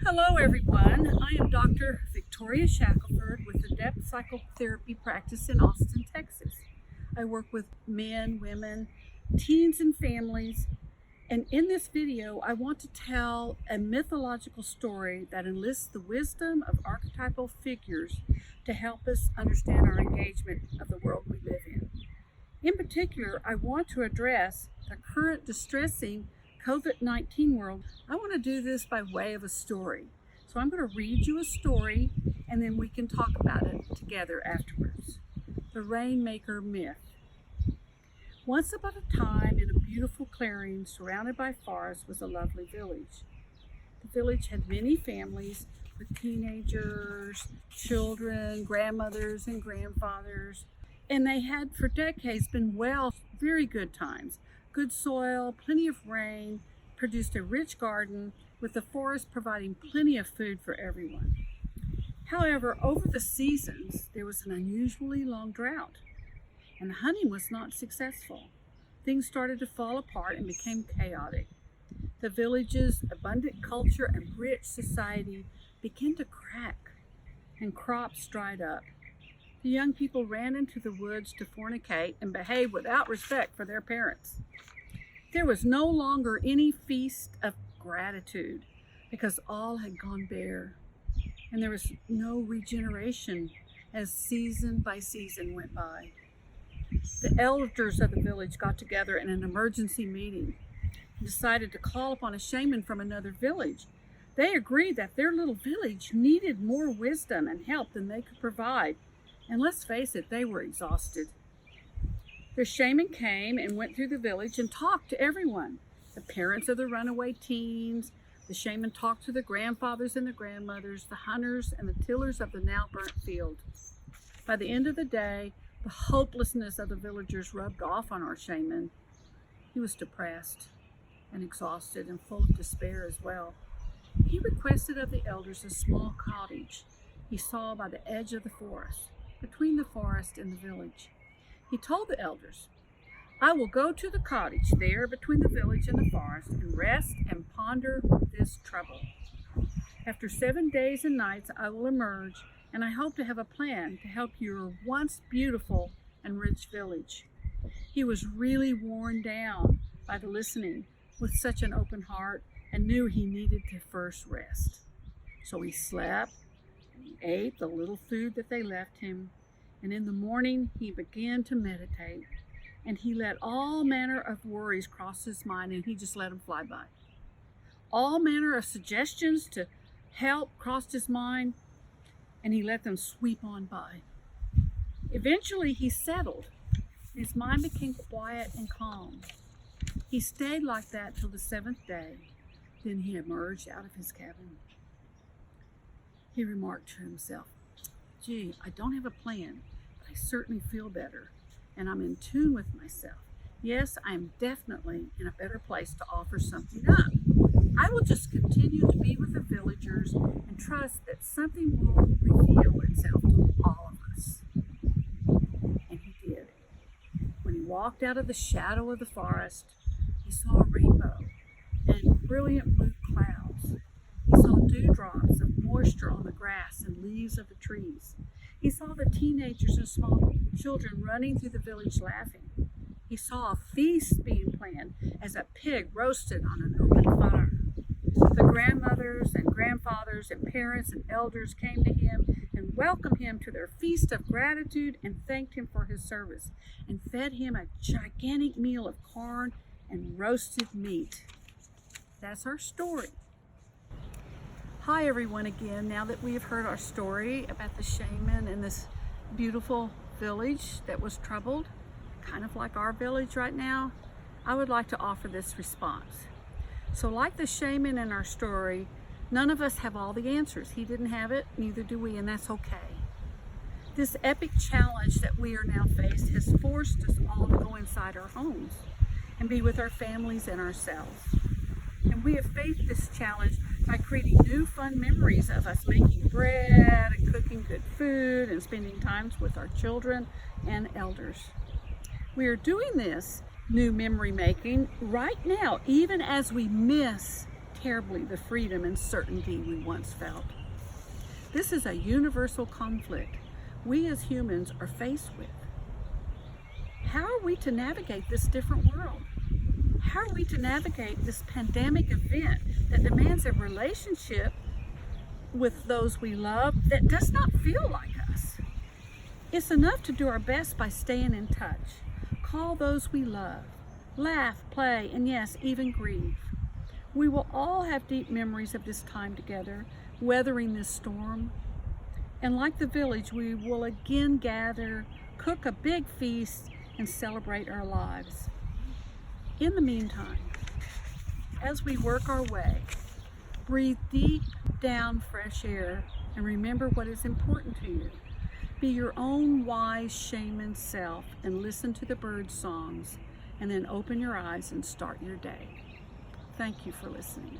Hello everyone, I am Doctor Victoria Shackelford with the Depth Psychotherapy practice in Austin, Texas. I work with men, women, teens and families, and in this video I want to tell a mythological story that enlists the wisdom of archetypal figures to help us understand our engagement of the world we live in. In particular, I want to address the current distressing COVID-19 world. I want to do this by way of a story. So I'm going to read you a story and then we can talk about it together afterwards. The Rainmaker Myth. Once upon a time, in a beautiful clearing surrounded by forests was a lovely village. The village had many families with teenagers, children, grandmothers and grandfathers, and they had for decades been very good times. Good soil, plenty of rain, produced a rich garden, with the forest providing plenty of food for everyone. However, over the seasons, there was an unusually long drought, and hunting was not successful. Things started to fall apart and became chaotic. The village's abundant culture and rich society began to crack, and crops dried up. The young people ran into the woods to fornicate and behave without respect for their parents. There was no longer any feast of gratitude because all had gone bare, and there was no regeneration as season by season went by. The elders of the village got together in an emergency meeting and decided to call upon a shaman from another village. They agreed that their little village needed more wisdom and help than they could provide. And let's face it, they were exhausted. The shaman came and went through the village and talked to everyone. The parents of the runaway teens. The shaman talked to the grandfathers and the grandmothers, the hunters and the tillers of the now burnt field. By the end of the day, the hopelessness of the villagers rubbed off on our shaman. He was depressed and exhausted and full of despair as well. He requested of the elders a small cottage he saw by the edge of the forest, between the forest and the village. He told the elders, "I will go to the cottage there between the village and the forest and rest and ponder this trouble. After 7 days and nights I will emerge, and I hope to have a plan to help your once beautiful and rich village." He was really worn down by the listening with such an open heart and knew he needed to first rest. So he slept, and he ate the little food that they left him, and in the morning he began to meditate, and he let all manner of worries cross his mind, and he just let them fly by. All manner of suggestions to help crossed his mind, and he let them sweep on by. Eventually he settled. His mind became quiet and calm. He stayed like that till the 7th day. Then he emerged out of his cabin. He remarked to himself, "Gee, I don't have a plan, but I certainly feel better, and I'm in tune with myself. Yes, I'm definitely in a better place to offer something up. I will just continue to be with the villagers and trust that something will reveal itself to all of us." And he did. When he walked out of the shadow of the forest, he saw a rainbow and brilliant blue clouds. He saw dewdrops of moisture on the grass and leaves of the trees. He saw the teenagers and small children running through the village laughing. He saw a feast being planned as a pig roasted on an open fire. The grandmothers and grandfathers and parents and elders came to him and welcomed him to their feast of gratitude and thanked him for his service and fed him a gigantic meal of corn and roasted meat. That's our story. Hi everyone again. Now that we have heard our story about the shaman in this beautiful village that was troubled, kind of like our village right now, I would like to offer this response. So like the shaman in our story, none of us have all the answers. He didn't have it, neither do we, and that's okay. This epic challenge that we are now faced has forced us all to go inside our homes and be with our families and ourselves. And we have faced this challenge by creating new fun memories of us making bread and cooking good food and spending time with our children and elders. We are doing this new memory making right now, even as we miss terribly the freedom and certainty we once felt. This is a universal conflict we as humans are faced with. How are we to navigate this different world? How are we to navigate this pandemic event that demands a relationship with those we love that does not feel like us? It's enough to do our best by staying in touch. Call those we love. Laugh, play, and yes, even grieve. We will all have deep memories of this time together, weathering this storm. And like the village, we will again gather, cook a big feast, and celebrate our lives. In the meantime, as we work our way, breathe deep down fresh air and remember what is important to you. Be your own wise shaman self and listen to the bird songs, and then open your eyes and start your day. Thank you for listening.